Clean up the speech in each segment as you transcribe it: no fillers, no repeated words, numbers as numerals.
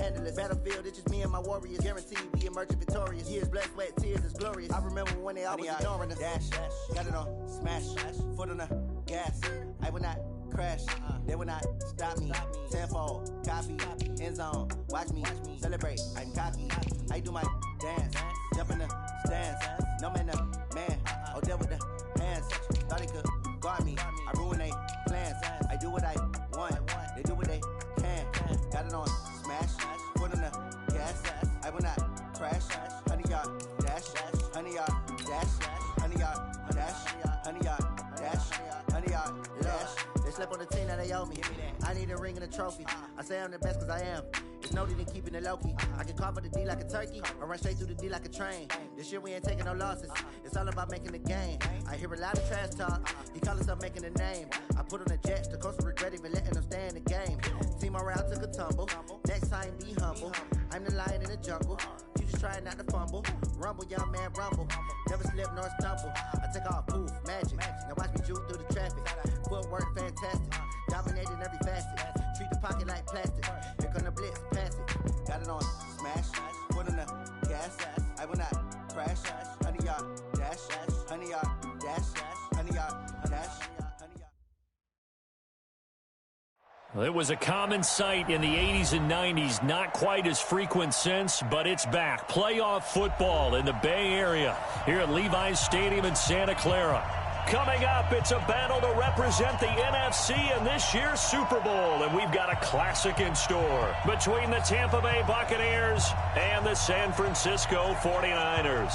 scandalous. Battlefield, it's just me and my warriors. Guaranteed we emerging victorious. Years, blood, sweat, tears is glorious. I remember when they always ignoring us. Dash, got it on, smash, foot on the gas. I will not crash, they will not stop me. Tenfold, copy, end zone, watch me celebrate. I'm cocky, I do my dance, jump in the stands. No man, man, oh there with the hands. Thought they could guard me, I ruin they plans. I do what I want, they do what they can. Got it on, smash, foot on the gas. I will not crash, 100-yard dash, 100-yard dash, 100-yard dash, 100-yard dash, 100-yard dash. They slept on the team that they owe me. I need a ring and a trophy. I say I'm the best cause I am. It's noted in keeping it low-key. I can carve up the D like a turkey or run straight through the D like a train. This year we ain't taking no losses. It's all about making the game. I hear a lot of trash talk. He call himself making a name. I put on the Jets. The coach will regret even letting them stay in the game. Team morale took a tumble. Next time be humble. I'm the lion in the jungle. You just trying not to fumble. Rumble, young man, rumble. Never slip nor stumble. I take off, poof, magic. Now watch me juke through the traffic. Footwork fantastic. Dominating every facet. Treat the pocket like plastic. Here come the blitz, pass it. Got it on, smash. Foot on the gas. I will not crash. 100-yard dash. 100-yard dash. 100-yard dash. Well, it was a common sight in the 80s and 90s, not quite as frequent since, but it's back. Playoff football in the Bay Area here at Levi's Stadium in Santa Clara. Coming up, it's a battle to represent the NFC in this year's Super Bowl, and we've got a classic in store between the Tampa Bay Buccaneers and the San Francisco 49ers.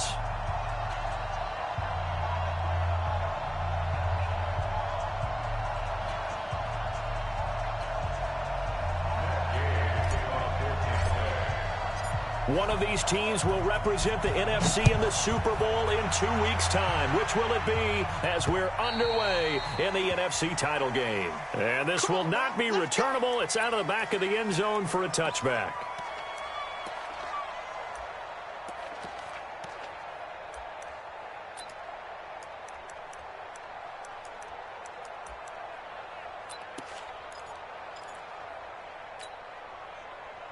One of these teams will represent the NFC in the Super Bowl in 2 weeks' time. Which will it be as we're underway in the NFC title game? And this will not be returnable. It's out of the back of the end zone for a touchback.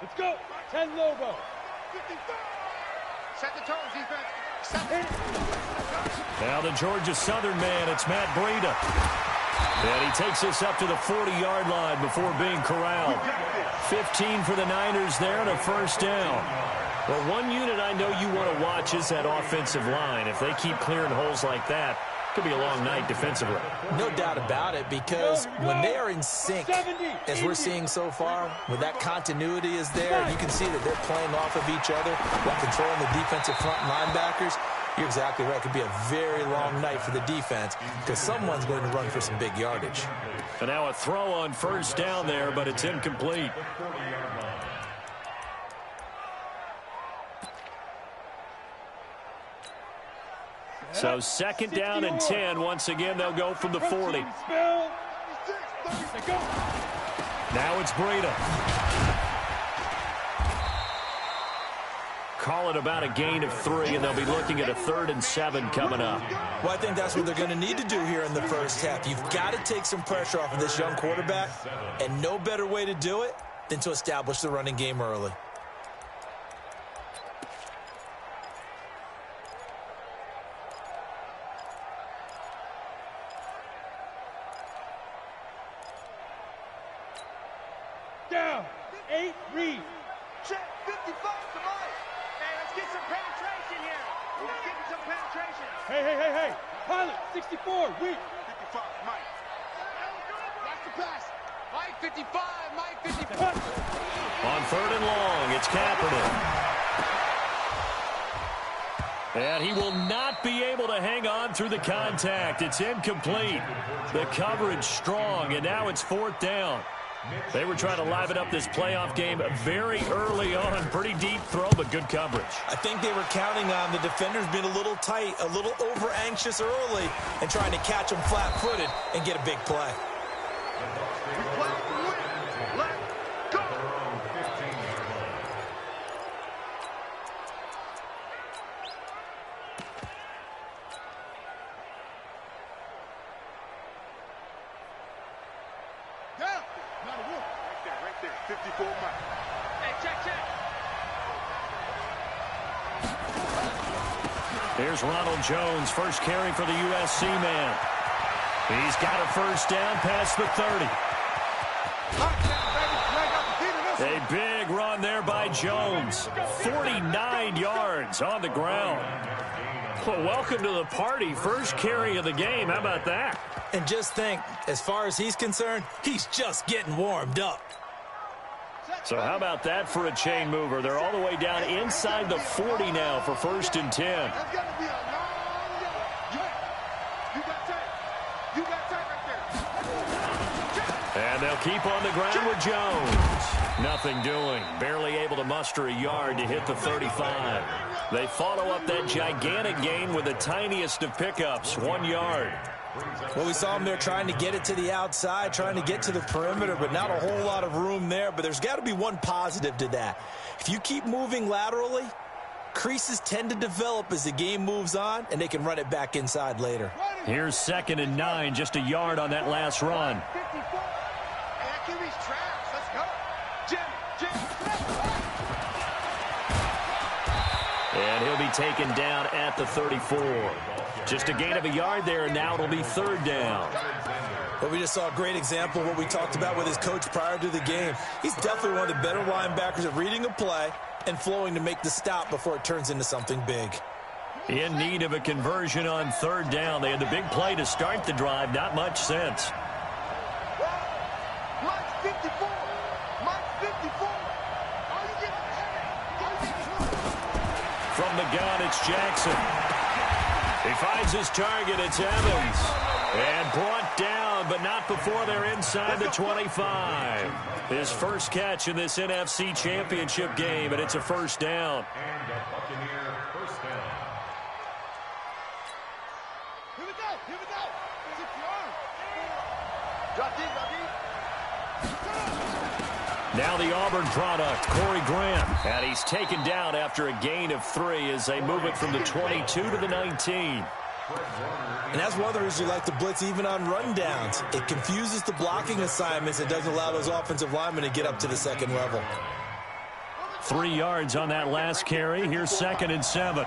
Let's go. 10 Lobo. Set the tone, defense. Set it. Now the Georgia Southern man, it's Matt Breida. And he takes us up to the 40-yard line before being corralled. 15 for the Niners there and a first down. Well, one unit I know you want to watch is that offensive line. If they keep clearing holes like that, could be a long night defensively. No doubt about it, because when they are in sync, as we're seeing so far, when that continuity is there, you can see that they're playing off of each other while controlling the defensive front linebackers. You're exactly right. It could be a very long night for the defense because someone's going to run for some big yardage. And now a throw on first down there, but it's incomplete. So second down and 10. Once again, they'll go from the 40. Now it's Breida. Call it about a gain of 3, and they'll be looking at a 3rd and 7 coming up. Well, I think that's what they're going to need to do here in the first half. You've got to take some pressure off of this young quarterback, and no better way to do it than to establish the running game early. Down. 8, read. Check 55 to Mike. Hey, let's get some penetration here. Let's get some penetration. Hey. Pilot, 64, weak. 55, Mike. Watch the pass. Mike 55, Mike 55. On 3rd and long, it's Kaepernick. And he will not be able to hang on through the contact. It's incomplete. The coverage strong, and now it's 4th down. They were trying to liven up this playoff game very early on. Pretty deep throw, but good coverage. I think they were counting on the defenders being a little tight, a little over-anxious early, and trying to catch them flat-footed and get a big play. Right there, 54 Mike. Hey, check. Here's Ronald Jones, first carry for the USC man. He's got a first down past the 30. A big run there by Jones. 49 yards on the ground. Well, welcome to the party. First carry of the game. How about that? And just think, as far as he's concerned, he's just getting warmed up. So how about that for a chain mover? They're all the way down inside the 40 now for 1st and 10. And they'll keep on the ground with Jones. Nothing doing. Barely able to muster a yard to hit the 35. They follow up that gigantic gain with the tiniest of pickups, 1 yard. Well, we saw him there trying to get it to the outside, trying to get to the perimeter, but not a whole lot of room there. But there's got to be one positive to that. If you keep moving laterally, creases tend to develop as the game moves on, and they can run it back inside later. Here's 2nd and 9, just a yard on that last run. And he'll be taken down at the 34. Just a gain of a yard there, and now it'll be 3rd down. Well, we just saw a great example of what we talked about with his coach prior to the game. He's definitely one of the better linebackers at reading a play and flowing to make the stop before it turns into something big. In need of a conversion on 3rd down. They had the big play to start the drive. Not much sense. From the gun, it's Jackson. He finds his target. It's Evans. And brought down, but not before they're inside the 25. His first catch in this NFC Championship game, and it's a 1st down. And the Buccaneer first down. Here we go. 6 yards. Drop deep. Now the Auburn product, Corey Grant. And he's taken down after a gain of 3 as they move it from the 22 to the 19. And that's one of the reasons you like to blitz even on rundowns. It confuses the blocking assignments. It doesn't allow those offensive linemen to get up to the 2nd level. 3 yards on that last carry. Here's 2nd and 7.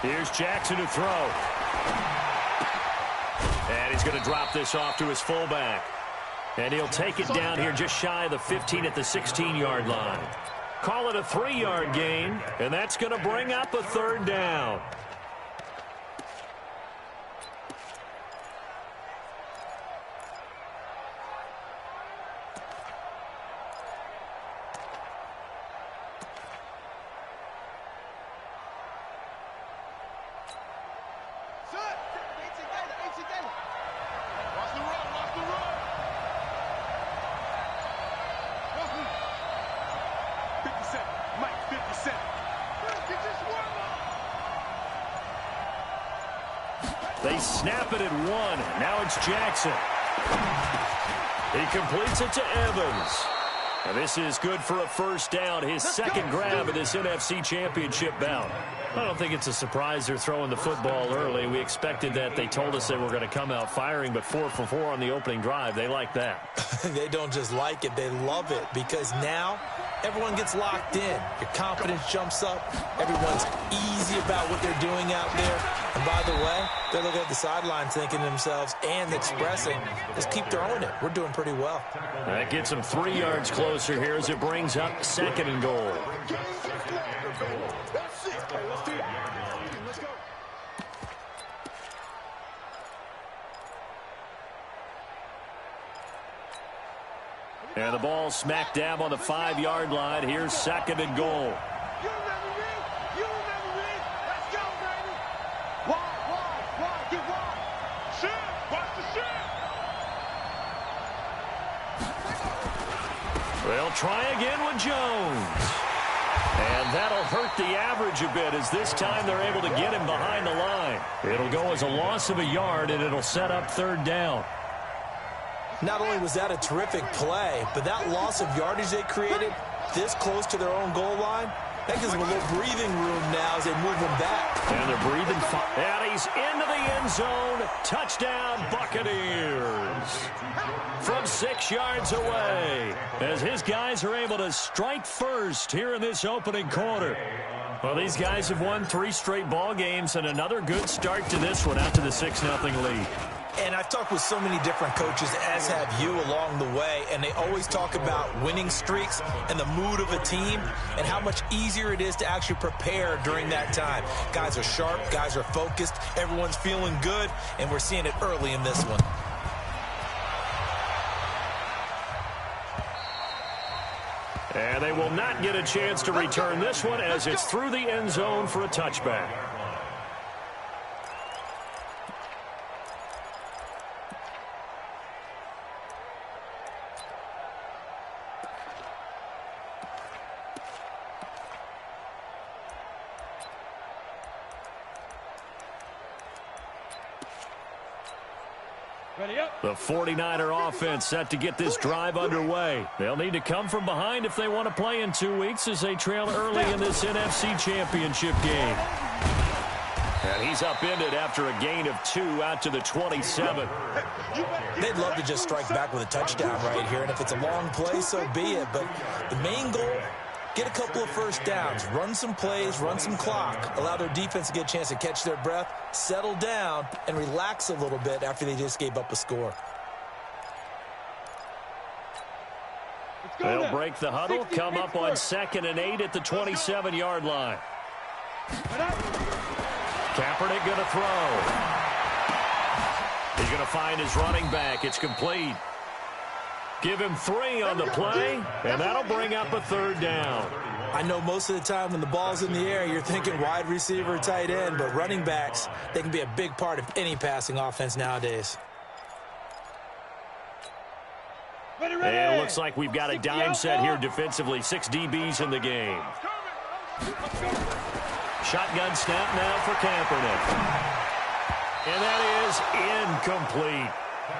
Here's Jackson to throw. And he's going to drop this off to his fullback. And he'll take it down here just shy of the 15 at the 16-yard line. Call it a 3-yard gain, and that's going to bring up a 3rd down. They snap it at 1. Now it's Jackson. He completes it to Evans. And this is good for a 1st down, his 2nd grab of this NFC Championship bout. I don't think it's a surprise they're throwing the football early. We expected that. They told us they were going to come out firing, but 4 for 4 on the opening drive. They like that. They don't just like it, they love it, because now everyone gets locked in. Your confidence jumps up. Everyone's easy about what they're doing out there. And by the way, they're looking at the sidelines thinking to themselves and expressing, just keep throwing it. We're doing pretty well. That gets them 3 yards closer here as it brings up 2nd and goal. And the ball smack dab on the 5-yard line. Here's 2nd and goal. They'll try again with Jones. And that'll hurt the average a bit as this time they're able to get him behind the line. It'll go as a loss of a yard, and it'll set up 3rd down. Not only was that a terrific play, but that loss of yardage they created this close to their own goal line, That gives them a little breathing room now as they move him back. And they're breathing fine. And he's into the end zone. Touchdown, Buccaneers. From 6 yards away, as his guys are able to strike first here in this opening quarter. Well, these guys have won 3 straight ball games, and another good start to this one out to the 6-0 lead. And I've talked with so many different coaches, as have you, along the way, and they always talk about winning streaks and the mood of a team and how much easier it is to actually prepare during that time. Guys are sharp, guys are focused, everyone's feeling good, and we're seeing it early in this one. And they will not get a chance to return this one as it's through the end zone for a touchback. The 49er offense set to get this drive underway. They'll need to come from behind if they want to play in 2 weeks as they trail early in this NFC Championship game. And he's upended after a gain of 2 out to the 27. They'd love to just strike back with a touchdown right here, and if it's a long play, so be it. But the main goal, get a couple of first downs, run some plays, run some clock, allow their defense to get a chance to catch their breath, settle down, and relax a little bit after they just gave up a score. They'll break the huddle, come up on 2nd and 8 at the 27-yard line. Kaepernick going to throw. He's going to find his running back. It's complete. Give him 3 on the play, and that'll bring up a 3rd down. I know most of the time when the ball's in the air, you're thinking wide receiver, tight end, but running backs, they can be a big part of any passing offense nowadays. And it looks like we've got a dime set here defensively. 6 DBs in the game. Shotgun snap now for Kaepernick. And that is incomplete.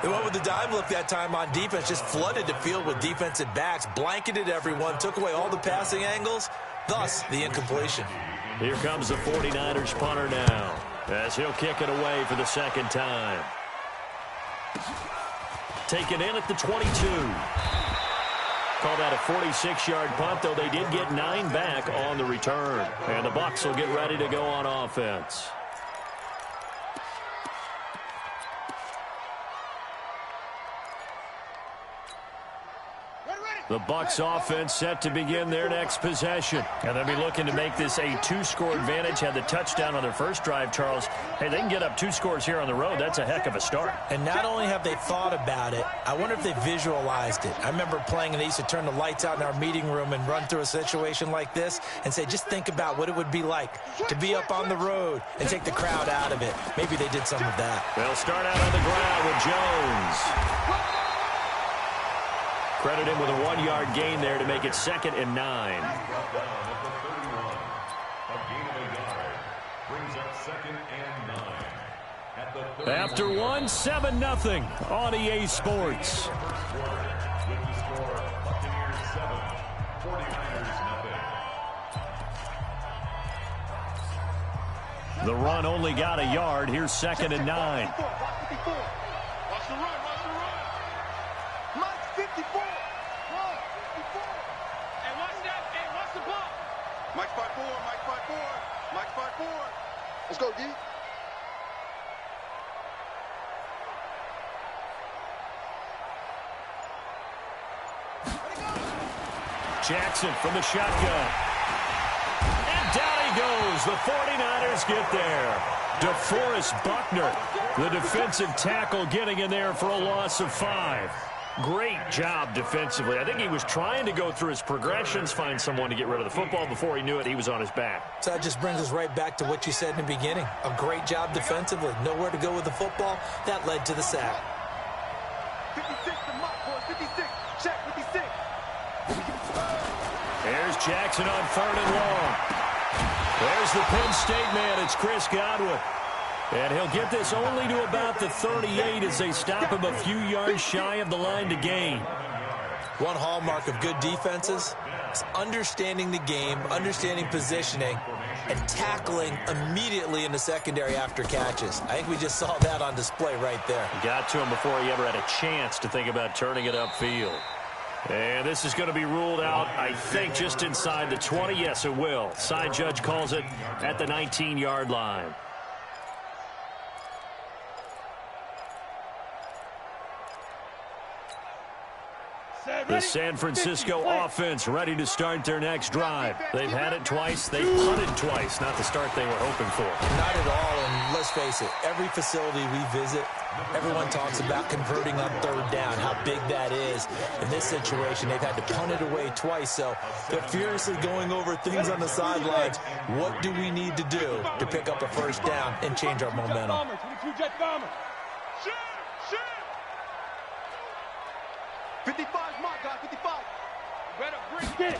They went with the dime look that time on defense, just flooded the field with defensive backs, blanketed everyone, took away all the passing angles, thus the incompletion. Here comes the 49ers punter now, as he'll kick it away for the 2nd time. Taken in at the 22. Call that a 46-yard punt, though they did get 9 back on the return. And the Bucs will get ready to go on offense. The Bucs offense set to begin their next possession. And they'll be looking to make this a 2-score advantage. Had the touchdown on their first drive, Charles. Hey, they can get up 2 scores here on the road. That's a heck of a start. And not only have they thought about it, I wonder if they visualized it. I remember playing, and they used to turn the lights out in our meeting room and run through a situation like this and say, just think about what it would be like to be up on the road and take the crowd out of it. Maybe they did some of that. They'll start out on the ground with Jones. Credit him with a 1-yard gain there to make it 2nd and 9. After 1, 7-0 on EA Sports. The run only got a yard. Here's 2nd and 9. Watch the run. Mike's 54. Run, 54. Hey, watch that. Hey, watch the ball. Mike's 5'4. Mike's 5'4. Let's go, D. Jackson from the shotgun. And down he goes. The 49ers get there. DeForest Buckner, the defensive tackle, getting in there for a loss of 5. Great job defensively. I think he was trying to go through his progressions, find someone to get rid of the football. Before he knew it, he was on his back. So that just brings us right back to what you said in the beginning. A great job defensively. Nowhere to go with the football. That led to the sack. 56 to Mike, boy. 56. Check 56. There's Jackson on 3rd and long. There's the Penn State man. It's Chris Godwin. And he'll get this only to about the 38 as they stop him a few yards shy of the line to gain. One hallmark of good defenses is understanding the game, understanding positioning, and tackling immediately in the secondary after catches. I think we just saw that on display right there. Got to him before he ever had a chance to think about turning it upfield. And this is going to be ruled out, I think, just inside the 20. Yes, it will. Side judge calls it at the 19-yard line. The San Francisco offense ready to start their next drive. They've had it twice. They've punted twice. Not the start they were hoping for. Not at all, and let's face it, every facility we visit, everyone talks about converting on third down, how big that is. In this situation, they've had to punt it away twice, so they're furiously going over things on the sidelines. What do we need to do to pick up a first down and change our momentum? Jet bomber. 55, my God, 55. Better bring it.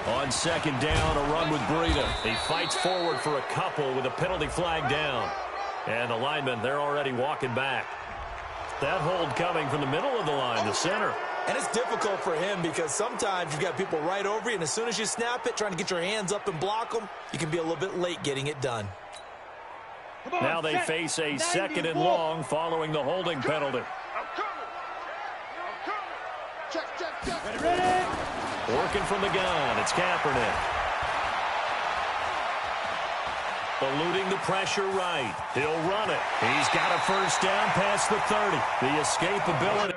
On second down, a run with Breida. He fights forward for a couple with a penalty flag down. And the linemen, they're already walking back. That hold coming from the middle of the line, the center. And it's difficult for him because sometimes you've got people right over you, and as soon as you snap it, trying to get your hands up and block them, you can be a little bit late getting it done. Now they face a second and long following the holding penalty. Ready. Working from the gun, it's Kaepernick. Eluding the pressure right. He'll run it. He's got a first down past the 30. The escapability.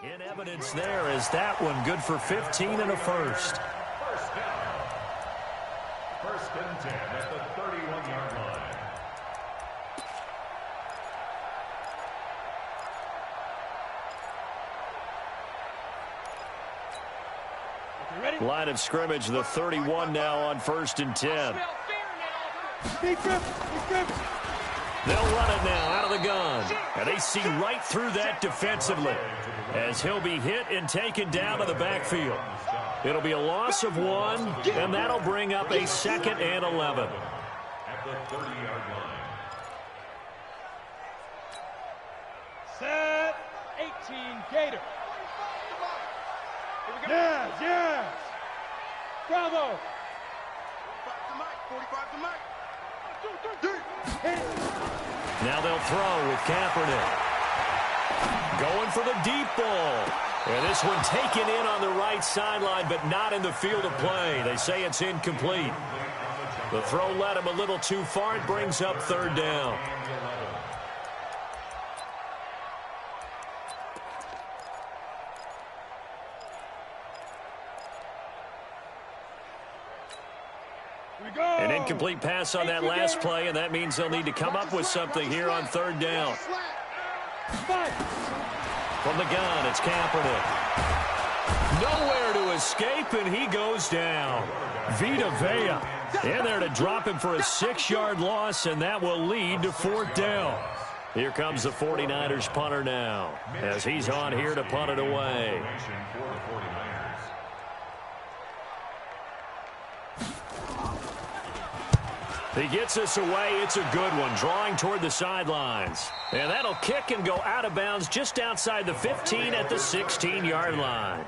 In evidence there is that one good for 15 and a first. First down. First and 10 at the 31-yard line. Line of scrimmage, the 31 now on first and 10. They'll run it now out of the gun. And they see right through that defensively as he'll be hit and taken down to the backfield. It'll be a loss of 1, and that'll bring up a second and 11. At the 30-yard line. Set. 18, Gator. Yes. Bravo. 45 to Mike. Now they'll throw with Kaepernick. Going for the deep ball. And this one taken in on the right sideline, but not in the field of play. They say it's incomplete. The throw led him a little too far. It brings up third down. An incomplete pass on that last play, and that means they'll need to come up with something here on third down. From the gun, it's Kaepernick. Nowhere to escape, and he goes down. Vita Vea in there to drop him for a 6-yard loss, and that will lead to fourth down. Here comes the 49ers punter now, as he's on here to punt it away. He gets this away. It's a good one, drawing toward the sidelines. And that'll kick and go out of bounds just outside the 15 at the 16-yard line.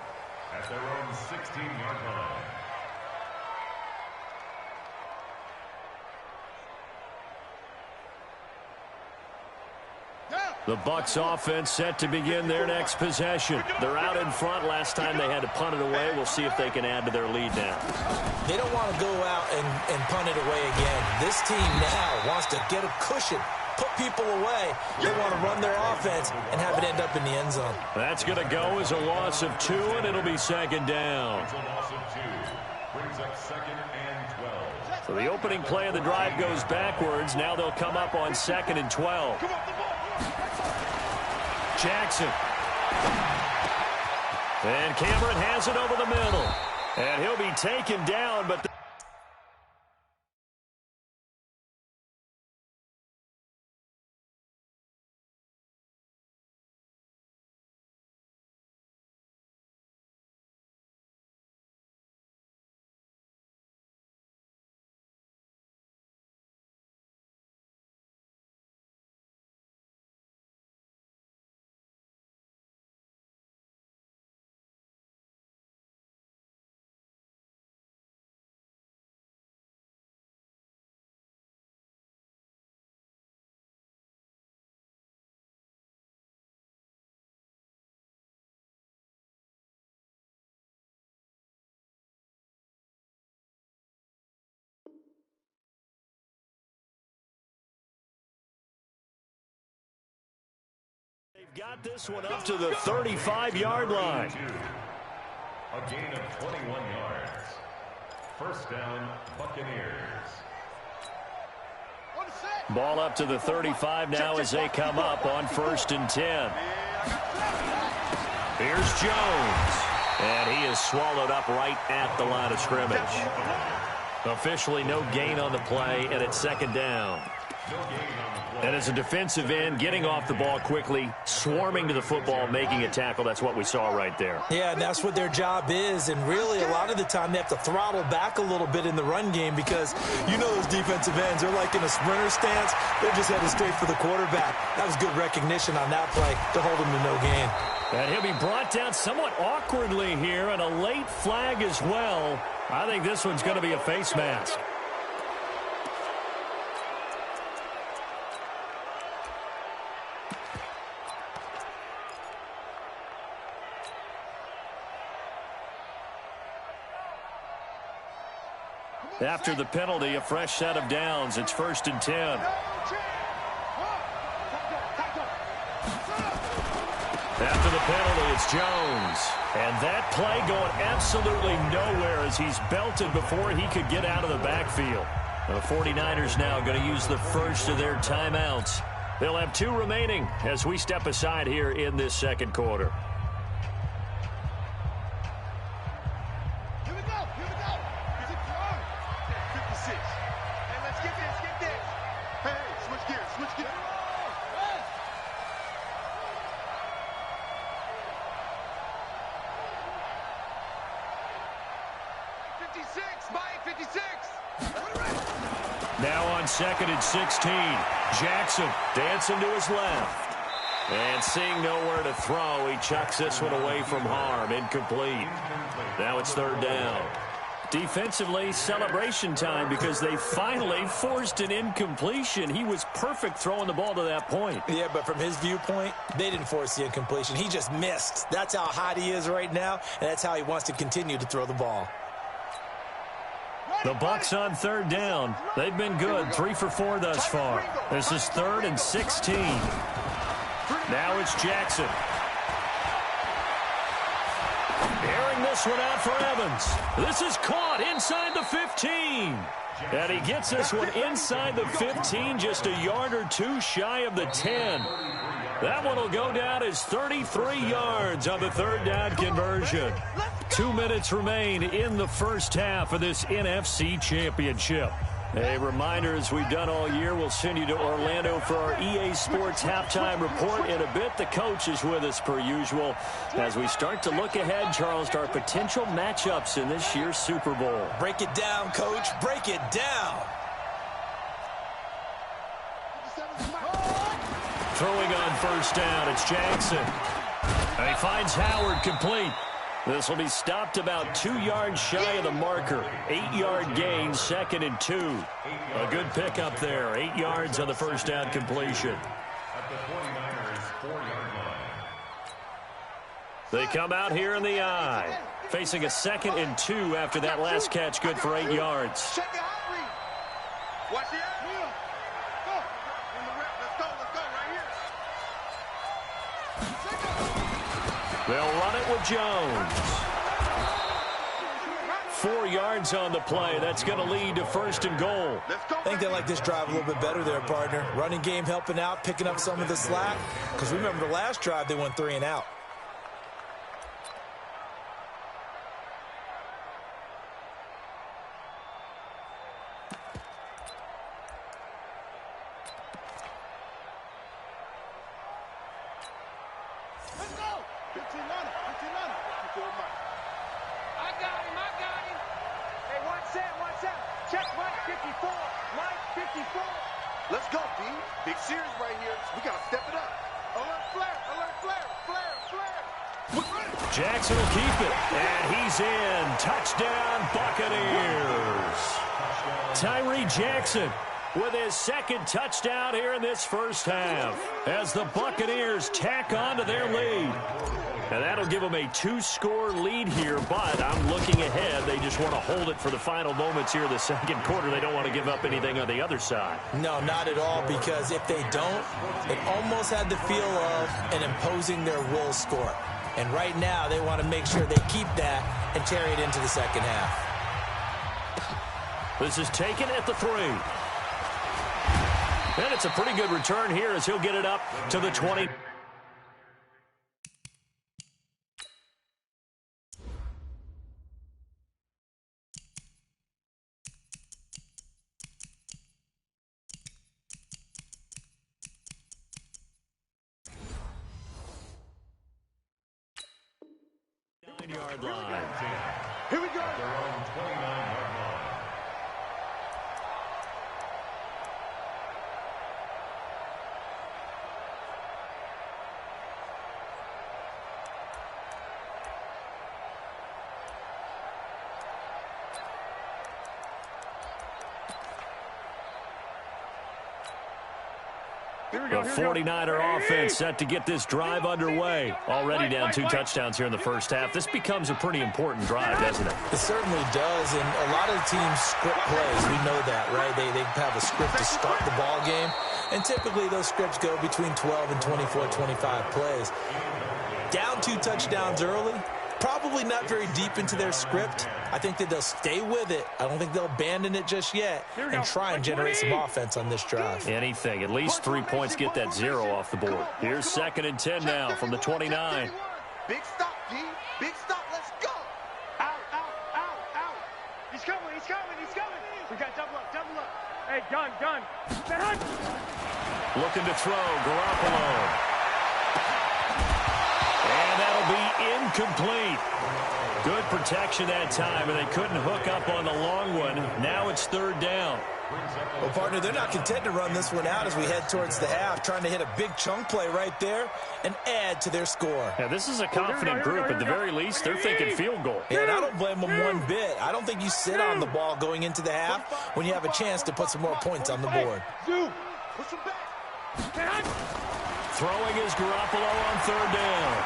At their own 16-yard line. The Bucs offense set to begin their next possession. They're out in front. Last time they had to punt it away. We'll see if they can add to their lead now. They don't want to go out and punt it away again. This team now wants to get a cushion, put people away. They want to run their offense and have it end up in the end zone. That's going to go as a loss of 2, and it'll be second down. It's a loss of 2. Brings up 2nd and 12. So the opening play of the drive goes backwards. Now they'll come up on 2nd and 12. Jackson. And Cameron has it over the middle. And he'll be taken down, but... They've got this one up to the 35-yard line. A gain of 21 yards. First down, Buccaneers. Ball up to the 35 now as they come up on 1st and 10. Here's Jones. And he is swallowed up right at the line of scrimmage. Officially no gain on the play, and it's second down. And as a defensive end, getting off the ball quickly, swarming to the football, making a tackle, that's what we saw right there. Yeah, and that's what their job is. And really, a lot of the time, they have to throttle back a little bit in the run game because you know those defensive ends, they're like in a sprinter stance. They're just headed straight for the quarterback. That was good recognition on that play to hold him to no gain. And he'll be brought down somewhat awkwardly here, and a late flag as well. I think this one's going to be a face mask. After the penalty, a fresh set of downs. It's 1st and 10. After the penalty, it's Jones. And that play going absolutely nowhere as he's belted before he could get out of the backfield. The 49ers now going to use the first of their timeouts. They'll have 2 remaining as we step aside here in this second quarter. Now on 2nd and 16. Jackson dancing to his left. And seeing nowhere to throw, he chucks this one away from harm. Incomplete. Now it's 3rd down. Defensively, celebration time because they finally forced an incompletion. He was perfect throwing the ball to that point. Yeah, but from his viewpoint, they didn't force the incompletion. He just missed. That's how hot he is right now, and that's how he wants to continue to throw the ball. The Bucs on 3rd down. They've been good, 3 for 4 thus far. This is 3rd and 16. Now it's Jackson. Airing this one out for Evans. This is caught inside the 15. And he gets this one inside the 15, just a yard or 2 shy of the 10. That one will go down as 33 yards on the 3rd down conversion. 2 minutes remain in the first half of this NFC Championship. A reminder, as we've done all year, we'll send you to Orlando for our EA Sports halftime report in a bit. The coach is with us per usual as we start to look ahead, Charles, to our potential matchups in this year's Super Bowl. Break it down, Coach. Break it down. Throwing on first down, it's Jackson. And he finds Howard complete. This will be stopped about 2 yards shy of the marker. 8-yard gain, 2nd and 2. A good pickup there. 8 yards on the first down completion. At the 49ers 4-yard line. They come out here in the I. Facing a 2nd and 2 after that last catch, good for 8 yards. Check the out read. Watch the out. Go. Let's go right here. They'll run it with Jones. 4 yards on the play. That's going to lead to 1st and goal. I think they like this drive a little bit better there, partner. Running game helping out, picking up some of the slack. Because remember the last drive, they went 3 and out. Let's go, D. Big series right here. We got to step it up. Alert flare. Jackson will keep it. And he's in. Touchdown, Buccaneers. Tyree Jackson with his 2nd touchdown here in this first half as the Buccaneers tack on to their lead. And that'll give them a 2-score lead here, but I'm looking ahead. They just want to hold it for the final moments here in the 2nd quarter. They don't want to give up anything on the other side. No, not at all, because if they don't, it almost had the feel of an imposing their will score. And right now, they want to make sure they keep that and carry it into the 2nd half. This is taken at the 3. And it's a pretty good return here as he'll get it up to the 20. Yard line. Here we go. Their own 29-yard line. The 49er offense set to get this drive underway. Already down 2 touchdowns here in the first half. This becomes a pretty important drive, doesn't it? It certainly does, and a lot of teams script plays. We know that, right? They have a script to start the ball game, and typically those scripts go between 12 and 24, 25 plays. Down 2 touchdowns early, probably not very deep into their script. I think that they'll stay with it. I don't think they'll abandon it just yet and try and generate some offense on this drive. Anything. At least 3 points, get that 0 off the board. Here's 2nd and 10 now from the 29. Big stop, D. Big stop. Let's go. Out. He's coming. We got double up. Hey, gun. Looking to throw, Garoppolo. And that'll be incomplete. Good protection that time, and they couldn't hook up on the long one. Now it's 3rd down. Well, partner, they're not content to run this one out as we head towards the half, trying to hit a big chunk play right there and add to their score. Yeah, this is a confident group. At the very least, they're thinking field goal. Yeah, and I don't blame them one bit. I don't think you sit on the ball going into the half when you have a chance to put some more points on the board. Throwing is Garoppolo on 3rd down.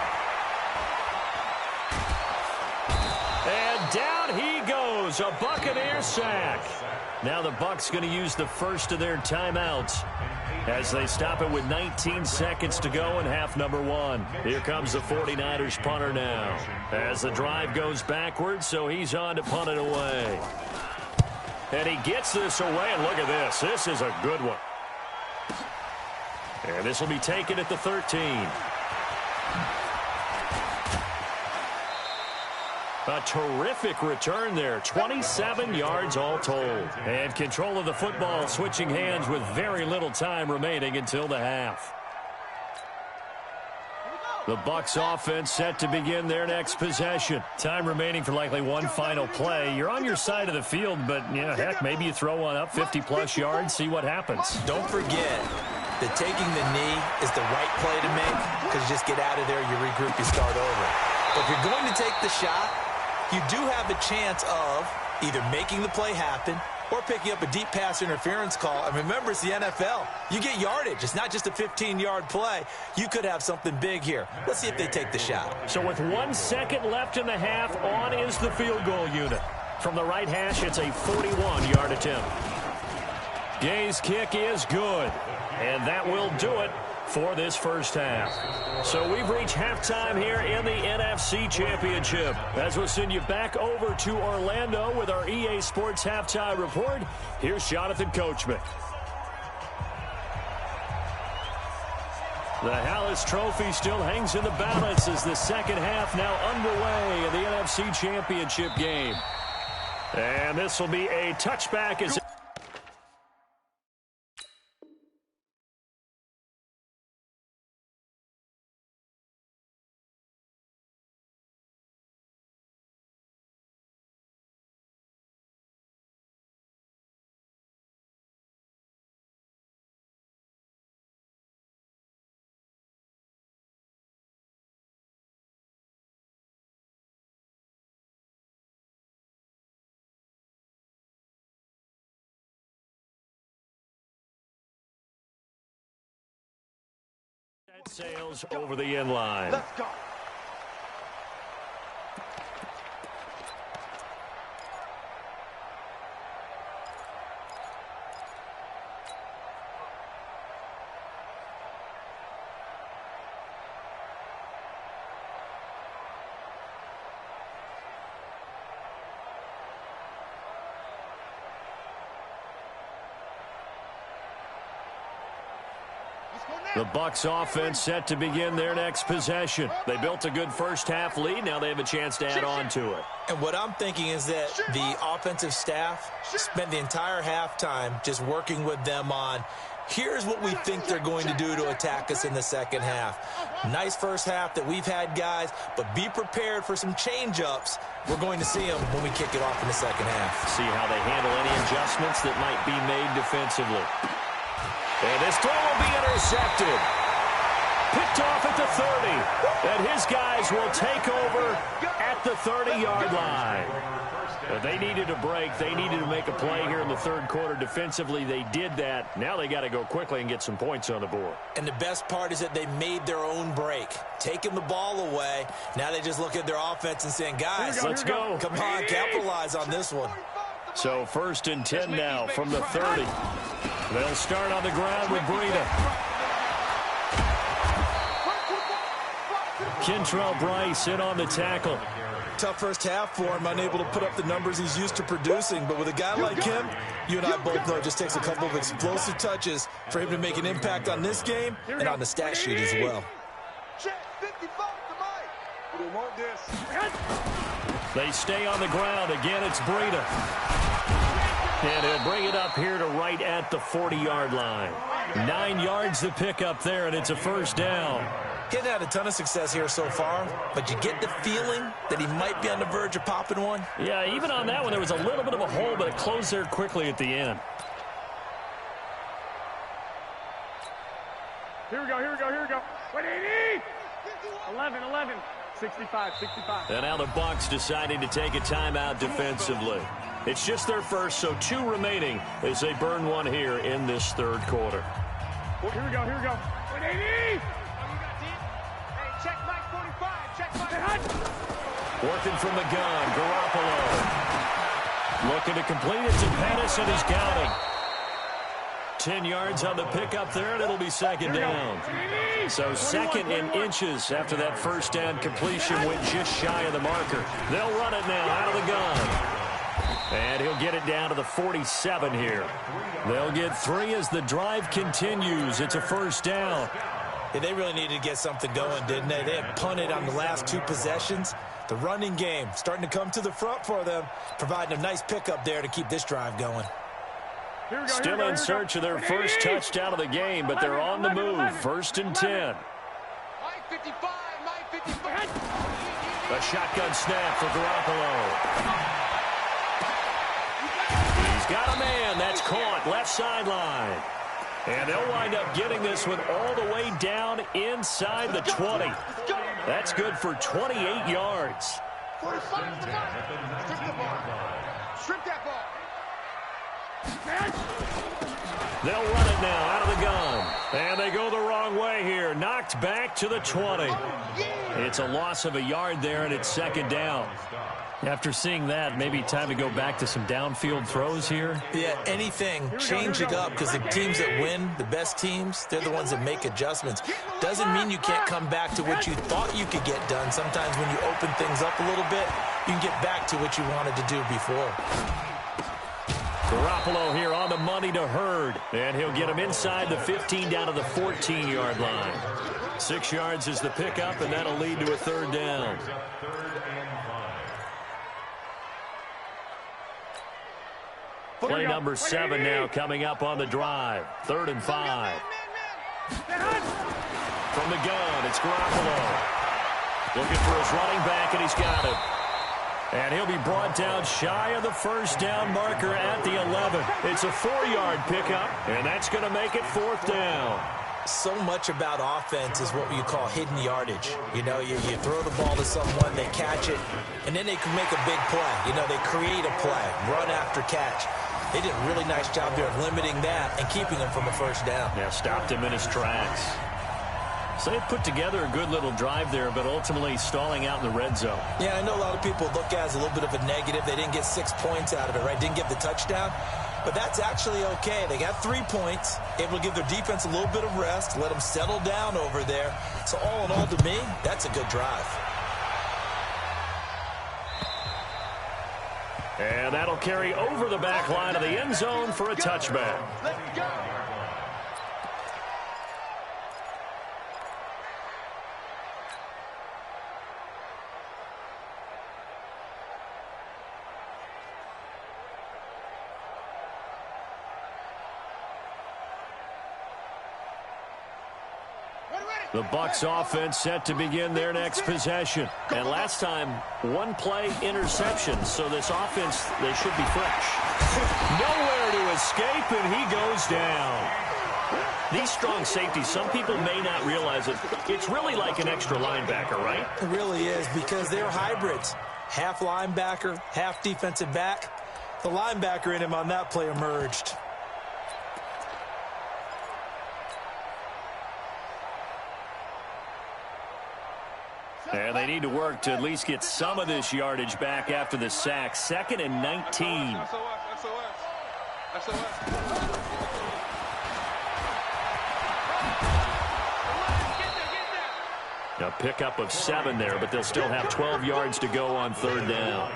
And down he goes, a Buccaneer sack. Now the Bucs going to use the first of their timeouts as they stop it with 19 seconds to go in half number 1. Here comes the 49ers punter now as the drive goes backwards, so he's on to punt it away. And he gets this away, and look at this. This is a good one. And this will be taken at the 13. A terrific return there. 27 yards all told. And control of the football switching hands with very little time remaining until the half. The Bucs offense set to begin their next possession. Time remaining for likely one final play. You're on your side of the field, but, yeah, heck, maybe you throw one up 50-plus yards, see what happens. Don't forget, that taking the knee is the right play to make, because you just get out of there, you regroup, you start over. But if you're going to take the shot, you do have a chance of either making the play happen or picking up a deep pass interference call. And remember, it's the NFL. You get yardage. It's not just a 15-yard play. You could have something big here. Let's see if they take the shot. So with 1 second left in the half, on is the field goal unit. From the right hash, it's a 41-yard attempt. Gay's kick is good, and that will do it for this first half. So we've reached halftime here in the NFC Championship. As we'll send you back over to Orlando with our EA Sports Halftime Report, here's Jonathan Coachman. The Hallis Trophy still hangs in the balance as the second half now underway in the NFC Championship game. And this will be a touchback as sails over the end line. Let's go. The Bucs offense set to begin their next possession. They built a good first half lead. Now they have a chance to add on to it. And what I'm thinking is that the offensive staff spent the entire halftime just working with them on, here's what we think they're going to do to attack us in the second half. Nice first half that we've had, guys, but be prepared for some change-ups. We're going to see them when we kick it off in the second half. See how they handle any adjustments that might be made defensively. And this throw will be intercepted. Picked off at the 30. And his guys will take over at the 30-yard line. But they needed a break. They needed to make a play here in the third quarter. Defensively, they did that. Now they got to go quickly and get some points on the board. And the best part is that they made their own break, taking the ball away. Now they just look at their offense and saying, guys, let's go. Come on, capitalize on this one. So 1st and 10 now from the 30. They'll start on the ground with Breida. Kentrell Bryce in on the tackle. Tough first half for him, unable to put up the numbers he's used to producing. But with a guy like him, you and I both know it just takes a couple of explosive touches for him to make an impact on this game and on the stat sheet as well. They stay on the ground. Again, it's Breida. And he'll bring it up here to right at the 40-yard line. 9 yards to pick up there, and it's a first down. He hasn't had a ton of success here so far, but you get the feeling that he might be on the verge of popping one. Yeah, even on that one, there was a little bit of a hole, but it closed there quickly at the end. Here we go. 180! 11, 65. And now the Bucs deciding to take a timeout defensively. It's just their first, so 2 remaining as they burn one here in this third quarter. Here we go. 180! Hey, check Mike 45. Check Mike. Working from the gun, Garoppolo. Looking to complete it to Pettis, and he's counting. 10 yards on the pickup there, and it'll be second down. So second in inches after that first down completion went just shy of the marker. They'll run it now out of the gun. And he'll get it down to the 47 here. They'll get 3 as the drive continues. It's a first down. Yeah, they really needed to get something going, didn't they? They had punted on the last 2 possessions. The running game starting to come to the front for them, providing a nice pickup there to keep this drive going. Still in search of their first touchdown of the game, but they're on the move. 1st and 10. A shotgun snap for Garoppolo. He's got a man. That's caught left sideline. And they'll wind up getting this one all the way down inside the 20. That's good for 28 yards. 45. Strip the ball. Strip that ball. They'll run it now out of the gun. And they go the wrong way here. Knocked back to the 20. It's a loss of a yard there, and it's second down. After seeing that, maybe time to go back to some downfield throws here. Yeah, anything, change it up, because the teams that win, the best teams, they're the ones that make adjustments. Doesn't mean you can't come back to what you thought you could get done. Sometimes when you open things up a little bit, you can get back to what you wanted to do before. Garoppolo here on the money to Hurd, and he'll get him inside the 15 down to the 14-yard line. 6 yards is the pickup, and that'll lead to a third down. Play number 7 now coming up on the drive. 3rd and 5. From the gun, it's Garoppolo. Looking for his running back, and he's got it. And he'll be brought down shy of the first down marker at the 11. It's a 4-yard pickup, and that's going to make it 4th down. So much about offense is what you call hidden yardage. You know, you throw the ball to someone, they catch it, and then they can make a big play. You know, they create a play, run after catch. They did a really nice job there of limiting that and keeping him from a first down. Yeah, stopped him in his tracks. So they put together a good little drive there, but ultimately stalling out in the red zone. Yeah, I know a lot of people look at it as a little bit of a negative. They didn't get 6 points out of it, right? Didn't get the touchdown. But that's actually okay. They got 3 points, able to give their defense a little bit of rest, let them settle down over there. So all in all, to me, that's a good drive. And that'll carry over the back line of the end zone for a touchback. Let's go. The Bucs offense set to begin their next possession. And last time, 1-play interception. So this offense, they should be fresh. Nowhere to escape, and he goes down. These strong safeties, some people may not realize it. It's really like an extra linebacker, right? It really is, because they're hybrids. Half linebacker, half defensive back. The linebacker in him on that play emerged. And they need to work to at least get some of this yardage back after the sack. 2nd and 19. A pickup of 7 there, but they'll still have 12 yards to go on 3rd down.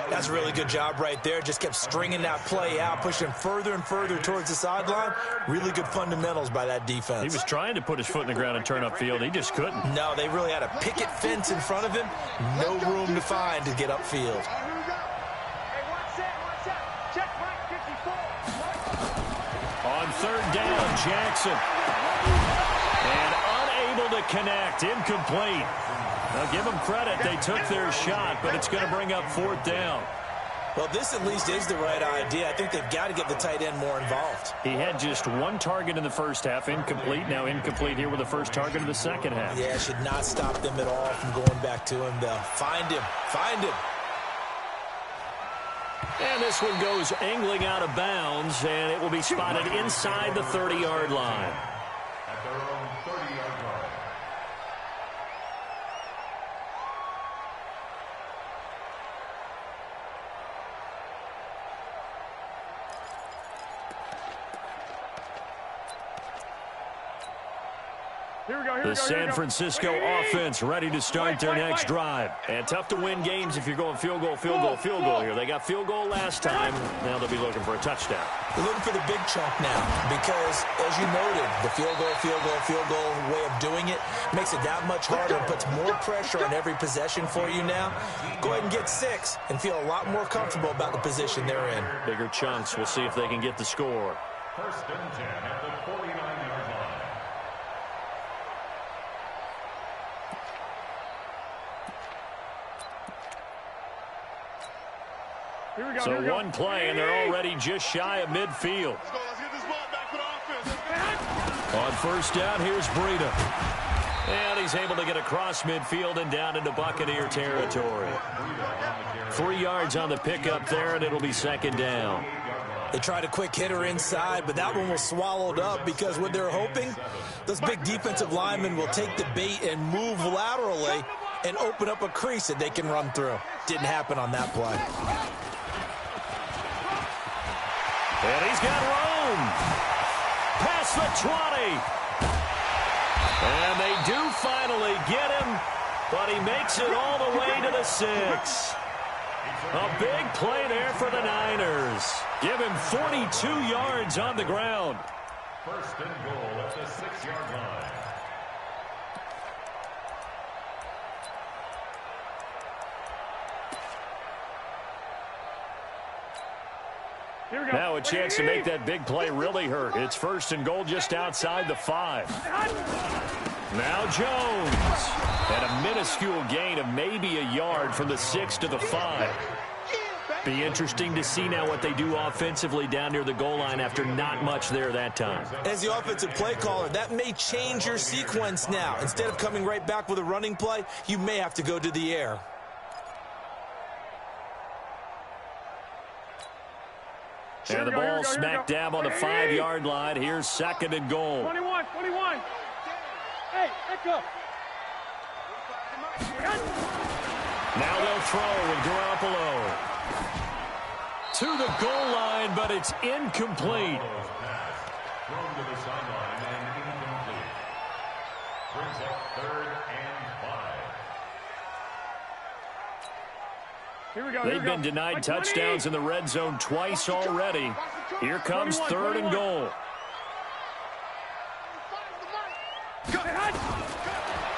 That's a really good job right there. Just kept stringing that play out, pushing further and further towards the sideline. Really good fundamentals by that defense. He was trying to put his foot in the ground and turn upfield. He just couldn't. No, they really had a picket fence in front of him. No room to find to get upfield. On 3rd down, Jackson. And unable to connect. Incomplete. Now, give them credit. They took their shot, but it's going to bring up 4th down. Well, this at least is the right idea. I think they've got to get the tight end more involved. He had just 1 target in the first half. Incomplete. Now incomplete here with the first target of the second half. Yeah, should not stop them at all from going back to him, though. Find him. Find him. And this one goes angling out of bounds, and it will be spotted inside the 30-yard line. At their own 30-yard line. The San Francisco offense ready to start their next drive. And tough to win games if you're going field goal here. They got field goal last time. Now they'll be looking for a touchdown. They're looking for the big chunk now because, as you noted, the field goal way of doing it makes it that much harder and puts more pressure on every possession for you now. Go ahead and get 6 and feel a lot more comfortable about the position they're in. Bigger chunks. We'll see if they can get the score. 1st and 10 at the 49-yard line. So 1 play, and they're already just shy of midfield. Let's get this ball back for the offense. first down. Here's Breida. And he's able to get across midfield and down into Buccaneer territory. 3 yards on the pickup there, and it'll be second down. They tried a quick hitter inside, but that one was swallowed up because what they're hoping, those big defensive linemen will take the bait and move laterally and open up a crease that they can run through. Didn't happen on that play. And he's got room. Past the 20. And they do finally get him, but he makes it all the way to the 6. A big play there for the Niners. Give him 42 yards on the ground. First and goal at the 6-yard line. Here we go. Now a chance to make that big play really hurt. It's first and goal just outside the 5. Now Jones. And a minuscule gain of maybe a yard from the 6 to the 5. Be interesting to see now what they do offensively down near the goal line after not much there that time. As the offensive play caller, that may change your sequence now. Instead of coming right back with a running play, you may have to go to the air. And the ball smack dab on the 5-yard line. Here's second and goal. 21. Hey, back up. Now they'll throw with Garoppolo. To the goal line, but it's incomplete. Thrown to the sideline and incomplete. Brings up 3rd and 5. Here we go. They've been denied touchdowns in the red zone twice already. Here comes 3rd and goal.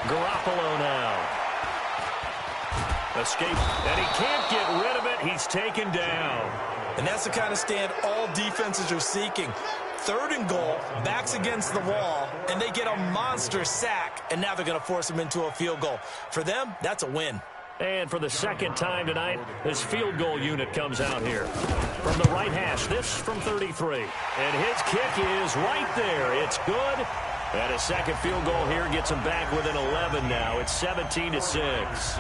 Garoppolo now. Escape, and he can't get rid of it. He's taken down. And that's the kind of stand all defenses are seeking. 3rd and goal, backs against the wall, and they get a monster sack, and now they're going to force him into a field goal. For them, that's a win. And for the second time tonight, this field goal unit comes out here. From the right hash, this from 33. And his kick is right there. It's good. And a second field goal here gets him back within 11 now. It's 17-6.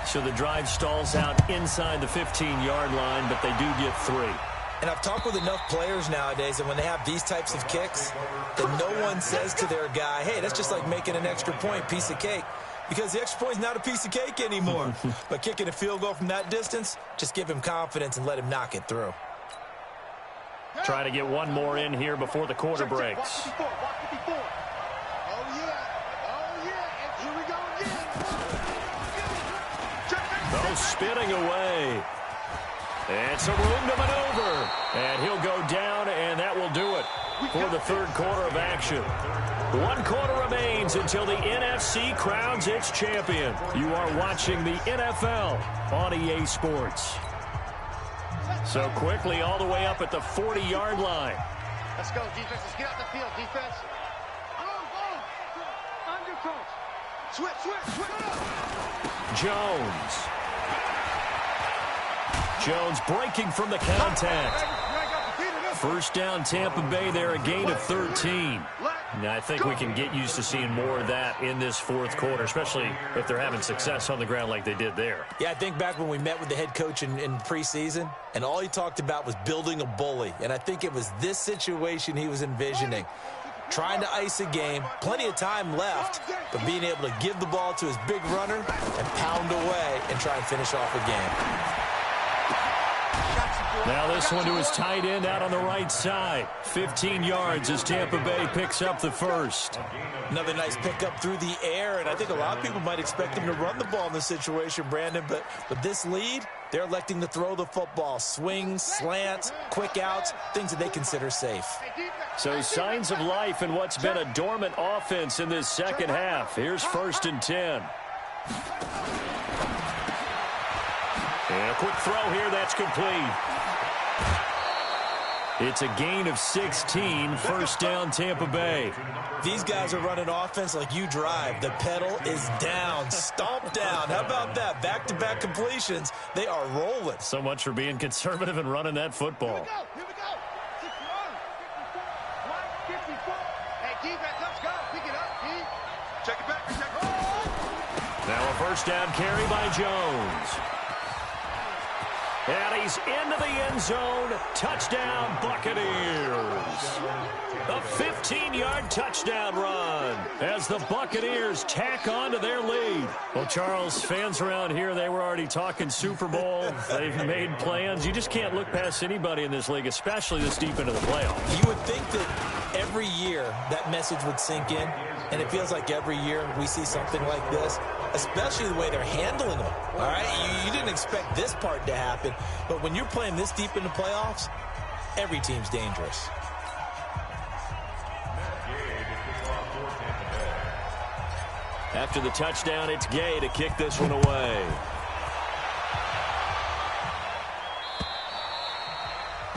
So the drive stalls out inside the 15-yard line, but they do get 3. And I've talked with enough players nowadays that when they have these types of kicks, that no one says to their guy, hey, that's just like making an extra point, piece of cake. Because the extra point is not a piece of cake anymore. But kicking a field goal from that distance, just give him confidence and let him knock it through. Try to get one more in here before the quarter breaks. Oh, spinning away. And some room to maneuver. And he'll go down, and that will do it for the 3rd quarter of action. 1 quarter remains until the NFC crowns its champion. You are watching the NFL on EA Sports. So quickly all the way up at the 40-yard line. Let's go, defense. Let's get out the field, defense. Under coach. Switch. Jones breaking from the contact. First down, Tampa Bay there, a gain of 13. Now, I think we can get used to seeing more of that in this 4th quarter, especially if they're having success on the ground like they did there. Yeah, I think back when we met with the head coach in preseason, and all he talked about was building a bully. And I think it was this situation he was envisioning. Trying to ice a game, plenty of time left, but being able to give the ball to his big runner and pound away and try and finish off a game. Now this one to his tight end out on the right side. 15 yards as Tampa Bay picks up the first. Another nice pickup through the air, and I think a lot of people might expect him to run the ball in this situation, Brandon, but with this lead, they're electing to throw the football. Swings, slants, quick outs, things that they consider safe. So signs of life in what's been a dormant offense in this second half. Here's 1st and 10. And a quick throw here, that's complete. It's a gain of 16, first down Tampa Bay. These guys are running offense like you drive. The pedal is down, stomp down. How about that? Back-to-back completions. They are rolling. So much for being conservative and running that football. Here we go. Hey, defense, let's first down carry by Jones. And he's into the end zone. Touchdown, Buccaneers. A 15-yard touchdown run as the Buccaneers tack on to their lead. Well, Charles, fans around here, they were already talking Super Bowl. They've made plans. You just can't look past anybody in this league, especially this deep into the playoffs. You would think that every year that message would sink in, and it feels like every year we see something like this, especially the way they're handling them. All right, you didn't expect this part to happen, but when you're playing this deep in the playoffs, every team's dangerous. After the touchdown, it's Gay to kick this one away.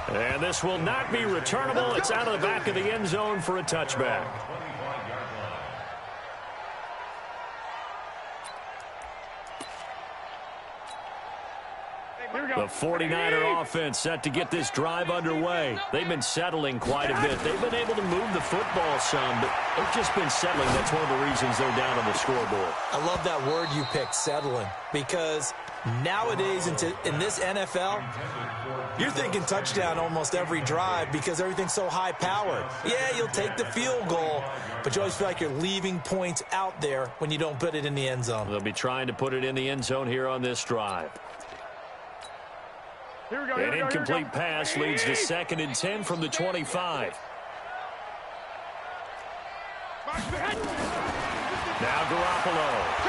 And this will not be returnable. It's out of the back of the end zone for a touchback. The 49er offense set to get this drive underway. They've been settling quite a bit. They've been able to move the football some, but they've just been settling. That's one of the reasons they're down on the scoreboard. I love that word you picked, settling, because nowadays in this NFL, you're thinking touchdown almost every drive because everything's so high-powered. Yeah, you'll take the field goal, but you always feel like you're leaving points out there when you don't put it in the end zone. They'll be trying to put it in the end zone here on this drive. An incomplete pass leads to 2nd and 10 from the 25. Now Garoppolo.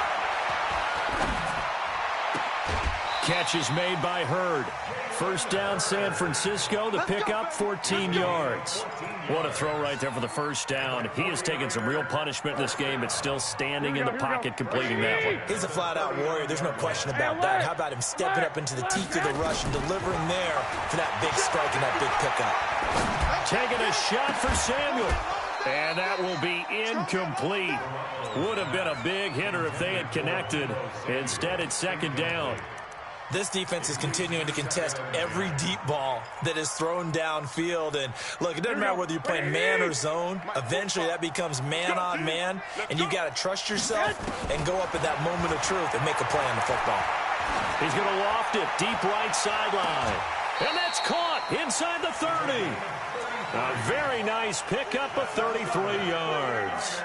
Catch is made by Hurd. First down, San Francisco. The pickup, 14 yards. What a throw right there for the first down. He has taken some real punishment in this game, but still standing in the pocket, completing that one. He's a flat-out warrior. There's no question about that. How about him stepping up into the teeth of the rush and delivering there for that big strike and that big pickup. Taking a shot for Samuel. And that will be incomplete. Would have been a big hitter if they had connected. Instead, it's 2nd down. This defense is continuing to contest every deep ball that is thrown downfield. And, look, it doesn't matter whether you're playing man or zone. Eventually, that becomes man-on-man, and you've got to trust yourself and go up at that moment of truth and make a play on the football. He's going to loft it deep right sideline. And that's caught inside the 30. A very nice pickup of 33 yards.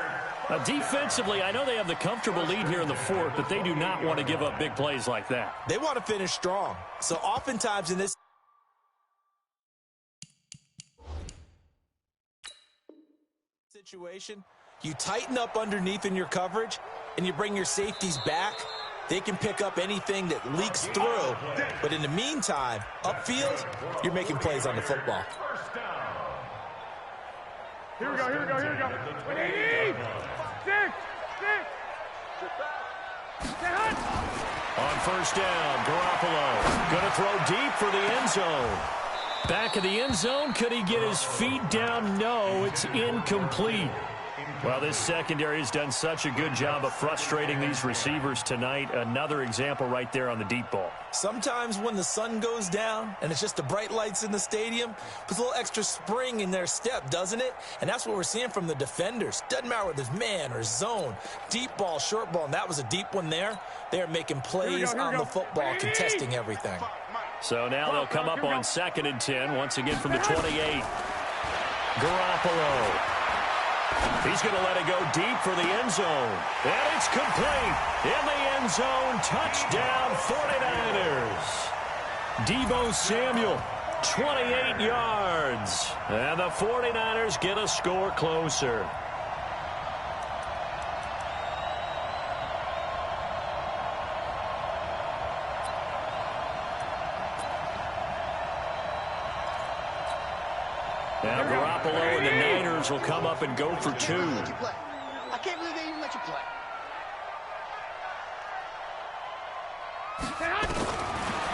Defensively, I know they have the comfortable lead here in the 4th, but they do not want to give up big plays like that. They want to finish strong. So oftentimes in this situation, you tighten up underneath in your coverage, and you bring your safeties back. They can pick up anything that leaks through. But in the meantime, upfield, you're making plays on the football. Here we go, here we go, here we go. 6. On first down, Garoppolo going to throw deep for the end zone. Back of the end zone, could he get his feet down? No, it's incomplete. Well, this secondary has done such a good job of frustrating these receivers tonight. Another example right there on the deep ball. Sometimes when the sun goes down and it's just the bright lights in the stadium, puts a little extra spring in their step, doesn't it? And that's what we're seeing from the defenders. Doesn't matter whether it's man or zone, deep ball, short ball, and that was a deep one there. They're making plays on the football, contesting everything. So now they'll come up on 2nd and 10, once again from the 28. Garoppolo. He's going to let it go deep for the end zone. And it's complete. In the end zone, touchdown 49ers. Deebo Samuel, 28 yards. And the 49ers get a score closer. Now Garoppolo and the Niners will come up and go for 2. I can't believe they even let you play.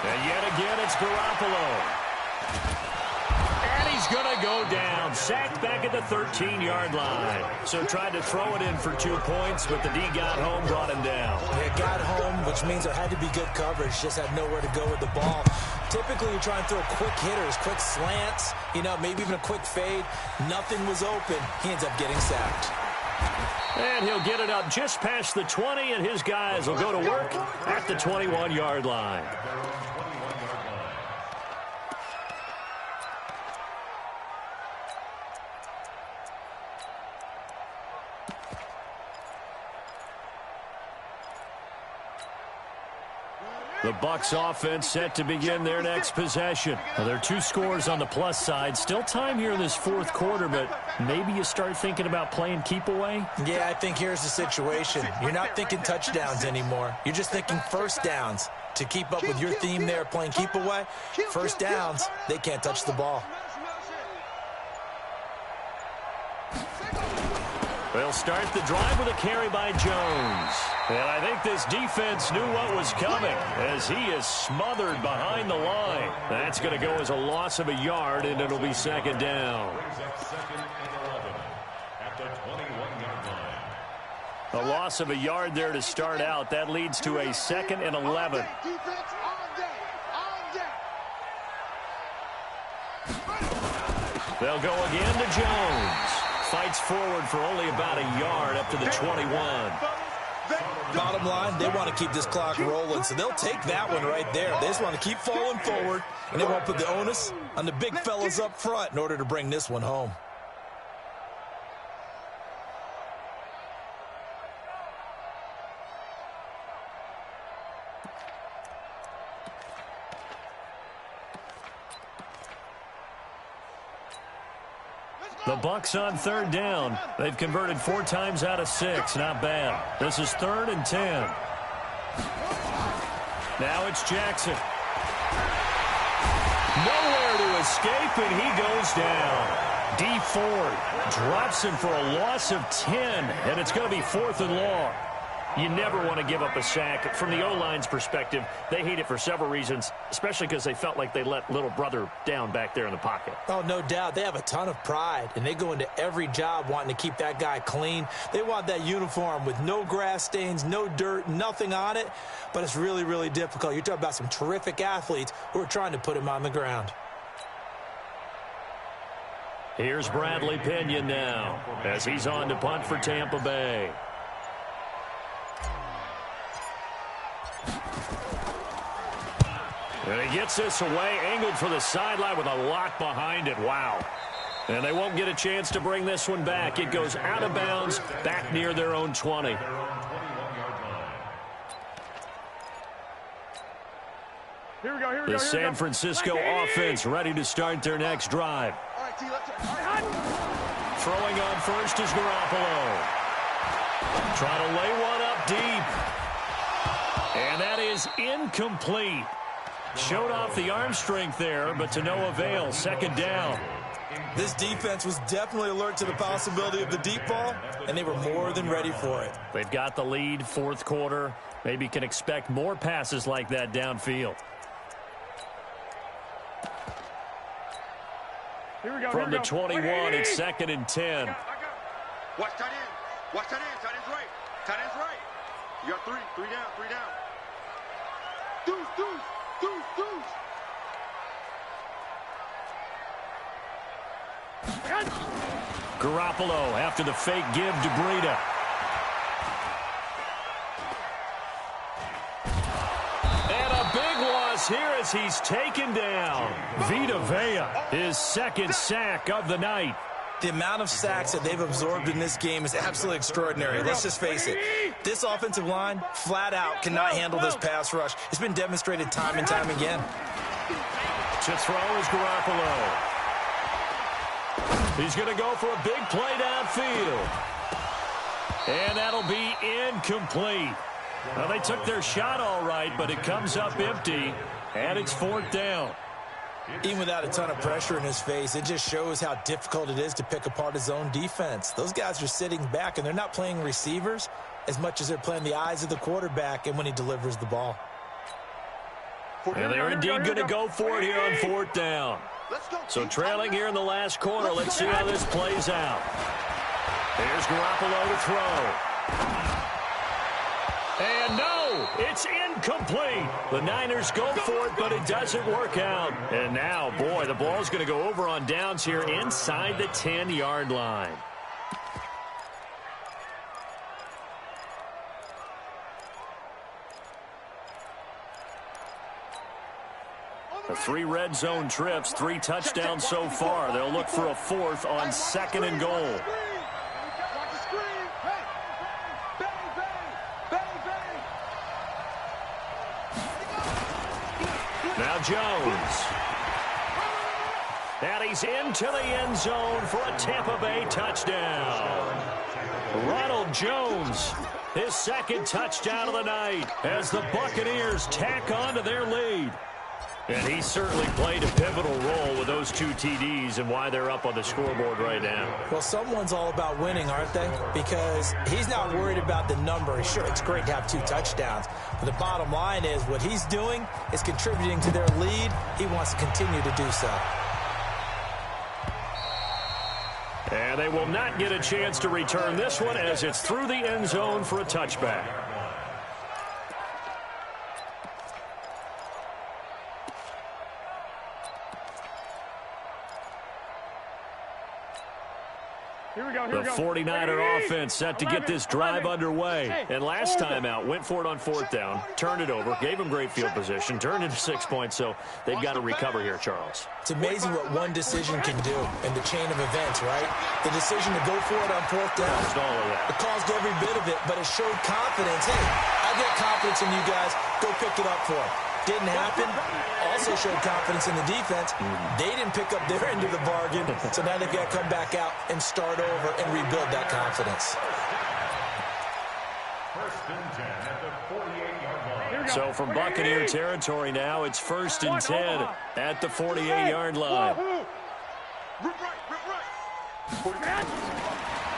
And yet again, it's Garoppolo. And he's going to go down. Sacked back at the 13-yard line. So tried to throw it in for 2 points, but the D got home, brought him down. It got home, which means there had to be good coverage. Just had nowhere to go with the ball. Typically, you try and throw quick hitters, quick slants, maybe even a quick fade. Nothing was open. He ends up getting sacked. And he'll get it up just past the 20, and his guys will go to work at the 21-yard line. The Bucs offense set to begin their next possession. Now, there are 2 scores on the plus side. Still time here in this fourth quarter, but maybe you start thinking about playing keep away? Yeah, I think here's the situation. You're not thinking touchdowns anymore. You're just thinking first downs. To keep up with your theme there, playing keep away, first downs, they can't touch the ball. They'll start the drive with a carry by Jones. And I think this defense knew what was coming as he is smothered behind the line. That's going to go as a loss of a yard, and it'll be second down. A loss of a yard there to start out. That leads to a 2nd and 11. They'll go again to Jones. Fights forward for only about a yard up to the 21. Bottom line, they want to keep this clock rolling, so they'll take that one right there. They just want to keep falling forward, and they won't put the onus on the big fellas up front in order to bring this one home. The Bucs on 3rd down. They've converted 4 times out of 6. Not bad. This is 3rd and 10. Now it's Jackson. Nowhere to escape, and he goes down. D Ford drops him for a loss of 10, and it's going to be 4th and long. You never want to give up a sack. From the O-line's perspective, they hate it for several reasons, especially because they felt like they let little brother down back there in the pocket. Oh, no doubt. They have a ton of pride, and they go into every job wanting to keep that guy clean. They want that uniform with no grass stains, no dirt, nothing on it, but it's really, really difficult. You're talking about some terrific athletes who are trying to put him on the ground. Here's Bradley Pinion now as he's on to punt for Tampa Bay. And he gets this away, angled for the sideline with a lot behind it. Wow. And they won't get a chance to bring this one back. It goes out of bounds, back near their own 20. Here we go. The San Francisco offense ready to start their next drive. Throwing on first is Garoppolo. Trying to lay one up deep. And that is incomplete. Showed off the arm strength there, but to no avail. 2nd down. This defense was definitely alert to the possibility of the deep ball, and they were more than ready for it. They've got the lead, 4th quarter. Maybe can expect more passes like that downfield. Here we go. From the 21, it's 2nd and 10. Watch tight end. Watch tight end. Tight end's right. Tight end's right. You got 3. 3 down. 3 down. Deuce. Garoppolo after the fake give to Breida. And a big loss here as he's taken down. Vita Vea, his 2nd sack of the night. The amount of sacks that they've absorbed in this game is absolutely extraordinary. Let's just face it. This offensive line, flat out, cannot handle this pass rush. It's been demonstrated time and time again. To throw is Garoppolo. He's going to go for a big play downfield. And that'll be incomplete. Well, they took their shot all right, but it comes up empty, and it's 4th down. Even without a ton of pressure in his face, it just shows how difficult it is to pick apart his own defense. Those guys are sitting back, and they're not playing receivers as much as they're playing the eyes of the quarterback and when he delivers the ball. And they're indeed going to go for it here on 4th down. So trailing here in the last quarter, let's see how this plays out. Here's Garoppolo to throw. And no, it's incomplete. The Niners go for it, but it doesn't work out. And now, boy, the ball's going to go over on downs here inside the 10-yard line. The 3 red zone trips, 3 touchdowns so far. They'll look for a 4th on 2nd and goal. Now Jones. And he's into the end zone for a Tampa Bay touchdown. Ronald Jones, his 2nd touchdown of the night as the Buccaneers tack on to their lead. And he certainly played a pivotal role with those 2 TDs and why they're up on the scoreboard right now. Well, someone's all about winning, aren't they? Because he's not worried about the number. Sure, it's great to have 2 touchdowns. But the bottom line is what he's doing is contributing to their lead. He wants to continue to do so. And they will not get a chance to return this one as it's through the end zone for a touchback. The 49er offense set to get this drive underway. And last time out, went for it on 4th down, turned it over, gave them great field position, turned into 6 points, so they've got to recover here, Charles. It's amazing what one decision can do in the chain of events, right? The decision to go for it on 4th down. Caused all of that. It caused every bit of it, but it showed confidence. Hey, I got confidence in you guys. Go pick it up for them. Didn't happen. Also showed confidence in the defense. They didn't pick up their end of the bargain, so now they've got to come back out and start over and rebuild that confidence. 1st and 10 at the 48-yard line. So from Buccaneer territory now, it's 1st and 10 at the 48-yard line.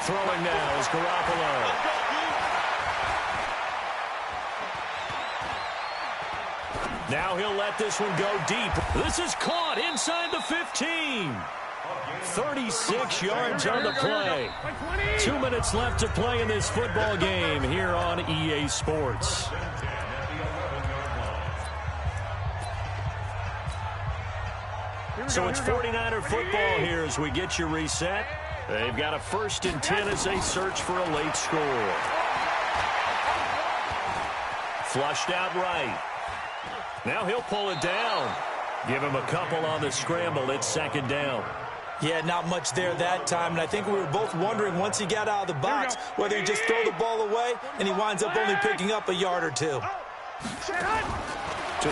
Throwing now is Garoppolo. Now he'll let this one go deep. This is caught inside the 15. 36 yards on the play. 2 minutes left to play in this football game here on EA Sports. So it's 49er football here as we get you reset. They've got a 1st and 10 as they search for a late score. Flushed out right. Now he'll pull it down. Give him a couple on the scramble. It's 2nd down. Yeah, not much there that time, and I think we were both wondering once he got out of the box whether he'd just throw the ball away, and he winds up only picking up a yard or 2. To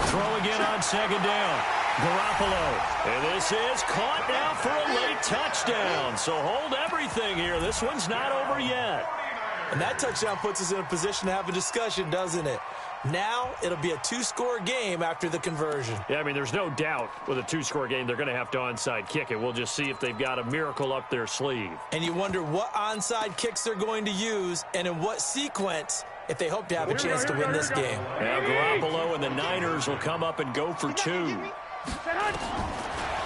throw again on 2nd down. Garoppolo. And this is caught now for a late touchdown. So hold everything here. This one's not over yet. And that touchdown puts us in a position to have a discussion, doesn't it? Now it'll be a 2-score game after the conversion. Yeah, I mean, there's no doubt with a 2-score game they're going to have to onside kick it. We'll just see if they've got a miracle up their sleeve. And you wonder what onside kicks they're going to use and in what sequence if they hope to have a chance to win this game. Now Garoppolo and the Niners will come up and go for 2.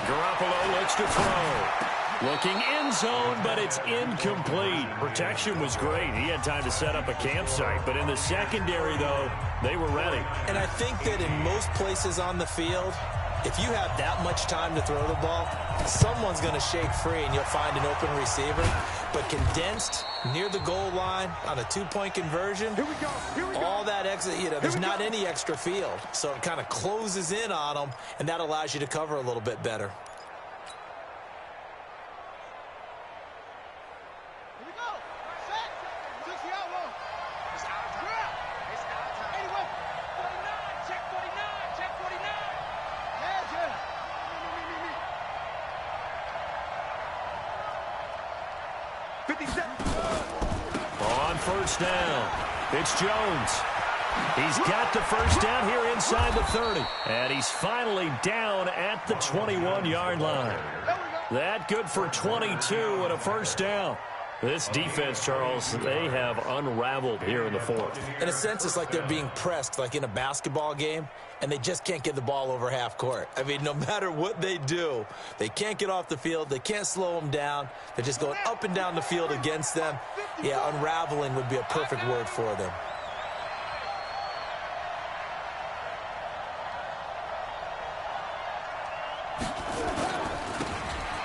Garoppolo looks to throw. Looking end zone, but it's incomplete. Protection was great. He had time to set up a campsite. But in the secondary, though, they were ready. And I think that in most places on the field, if you have that much time to throw the ball, someone's going to shake free and you'll find an open receiver. But condensed near the goal line on a 2-point conversion, all that extra, there's not any extra field. So it kind of closes in on them, and that allows you to cover a little bit better. On 1st down, it's Jones. He's got the 1st down here inside the 30. And he's finally down at the 21-yard line. That good for 22 and a 1st down. This defense, Charles, they have unraveled here in the 4th. In a sense, it's like they're being pressed, like in a basketball game, and they just can't get the ball over half court. I mean, no matter what they do, they can't get off the field. They can't slow them down. They're just going up and down the field against them. Yeah, unraveling would be a perfect word for them.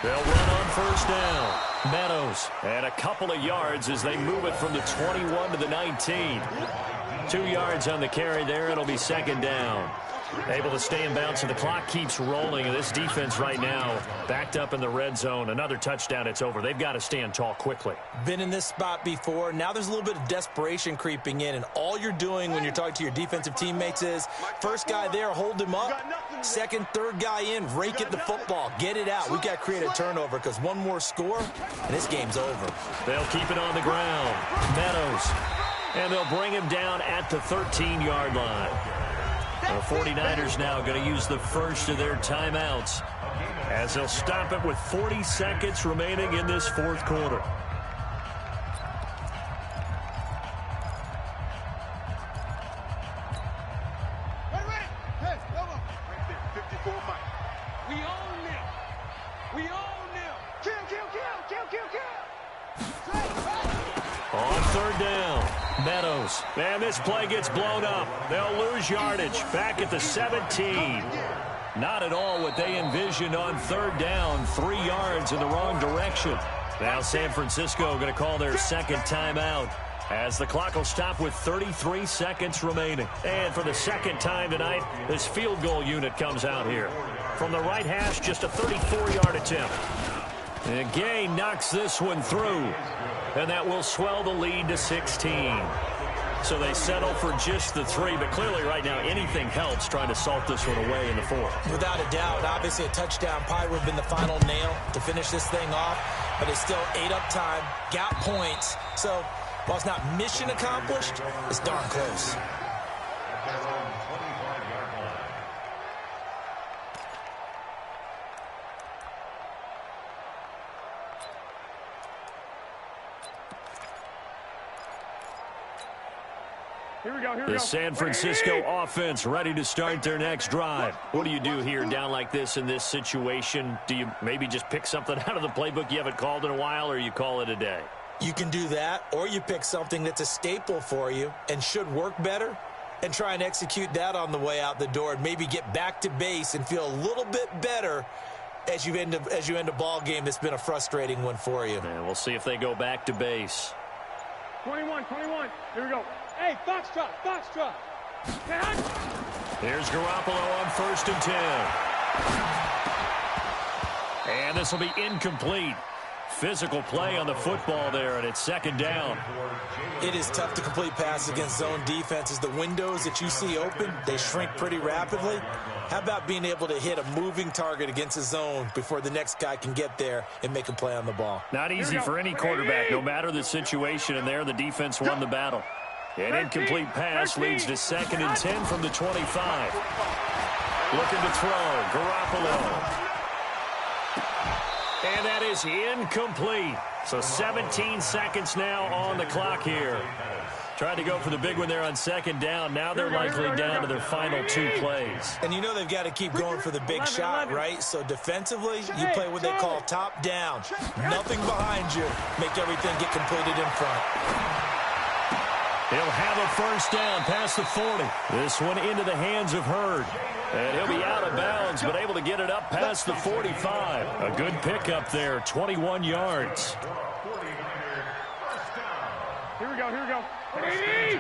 They'll run on 1st down. Meadows, and a couple of yards as they move it from the 21 to the 19. 2 yards on the carry there. It'll be 2nd down. Able to stay in bounds, so the clock keeps rolling. And this defense right now backed up in the red zone. Another touchdown, it's over. They've got to stand tall quickly. Been in this spot before. Now there's a little bit of desperation creeping in, and all you're doing when you're talking to your defensive teammates is first guy there, hold him up. Second, third guy in, rake at the football. Get it out. We've got to create a turnover because one more score, and this game's over. They'll keep it on the ground. Meadows. And they'll bring him down at the 13-yard line. The 49ers now going to use the first of their timeouts as they'll stop it with 40 seconds remaining in this fourth quarter. On third down, Meadows. And this play gets blown up. They'll lose yardage back at the 17. Not at all what they envisioned on third down. 3 yards in the wrong direction. Now San Francisco going to call their second timeout as the clock will stop with 33 seconds remaining. And for the second time tonight, this field goal unit comes out here. From the right hash, just a 34-yard attempt. And Gay knocks this one through. And that will swell the lead to 16. So they settle for just the 3, but clearly right now anything helps trying to salt this one away in the fourth. Without a doubt, obviously a touchdown probably would have been the final nail to finish this thing off, but it's still 8 up time, got points. So while it's not mission accomplished, it's darn close. The San Francisco offense ready to start their next drive. What do you do here down like this in this situation? Do you maybe just pick something out of the playbook you haven't called in a while, or you call it a day? You can do that, or you pick something that's a staple for you and should work better and try and execute that on the way out the door and maybe get back to base and feel a little bit better as you end a ball game that's been a frustrating one for you. And we'll see if they go back to base. 21. Here we go. Hey, Foxtrot. Here's Garoppolo on 1st and 10. And this will be incomplete. Physical play on the football there, and it's 2nd down. It is tough to complete passes against zone defenses. The windows that you see open, they shrink pretty rapidly. How about being able to hit a moving target against a zone before the next guy can get there and make a play on the ball? Not easy for any quarterback, no matter the situation, and there the defense won the battle. An incomplete pass leads to 2nd and 10 from the 25. Looking to throw, Garoppolo. And that is incomplete. So 17 seconds now on the clock here. Tried to go for the big one there on 2nd down. Now they're likely down to their final 2 plays. And you know they've got to keep going for the big shot, right? So defensively, you play what they call top down. Nothing behind you. Make everything get completed in front. He'll have a 1st down past the 40. This one into the hands of Hurd. And he'll be out of bounds, but able to get it up past the 45. A good pickup there, 21 yards. Here we go. 21. Hey,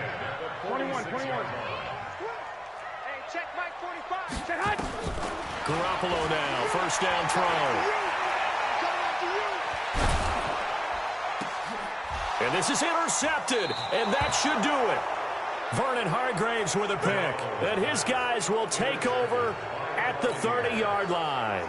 check Mike 45. Check Hutch. Garoppolo now, 1st down throw. And this is intercepted, and that should do it. Vernon Hargreaves with a pick. And his guys will take over at the 30-yard line.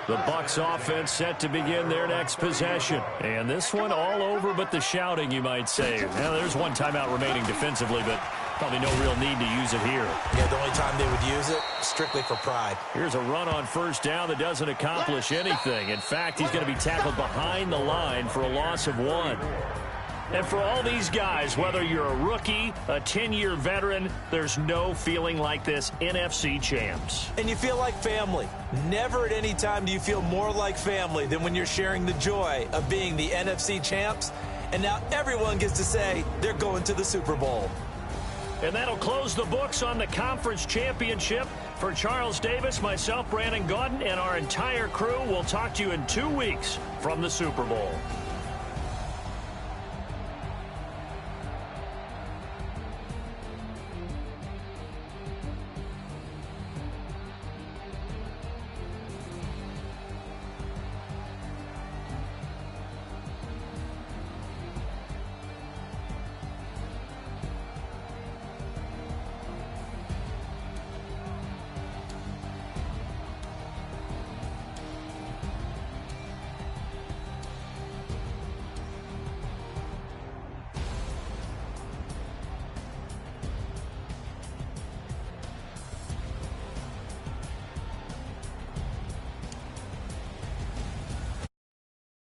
The Bucs offense set to begin their next possession. And this one all over but the shouting, you might say. Now, there's one timeout remaining defensively, but probably no real need to use it here. Yeah, the only time they would use it, strictly for pride. Here's a run on 1st down that doesn't accomplish anything. In fact, he's going to be tackled behind the line for a loss of 1. And for all these guys, whether you're a rookie, a 10-year veteran, there's no feeling like this NFC champs. And you feel like family. Never at any time do you feel more like family than when you're sharing the joy of being the NFC champs. And now everyone gets to say they're going to the Super Bowl. And that'll close the books on the conference championship. For Charles Davis, myself, Brandon Gaudin, and our entire crew, we'll talk to you in 2 weeks from the Super Bowl.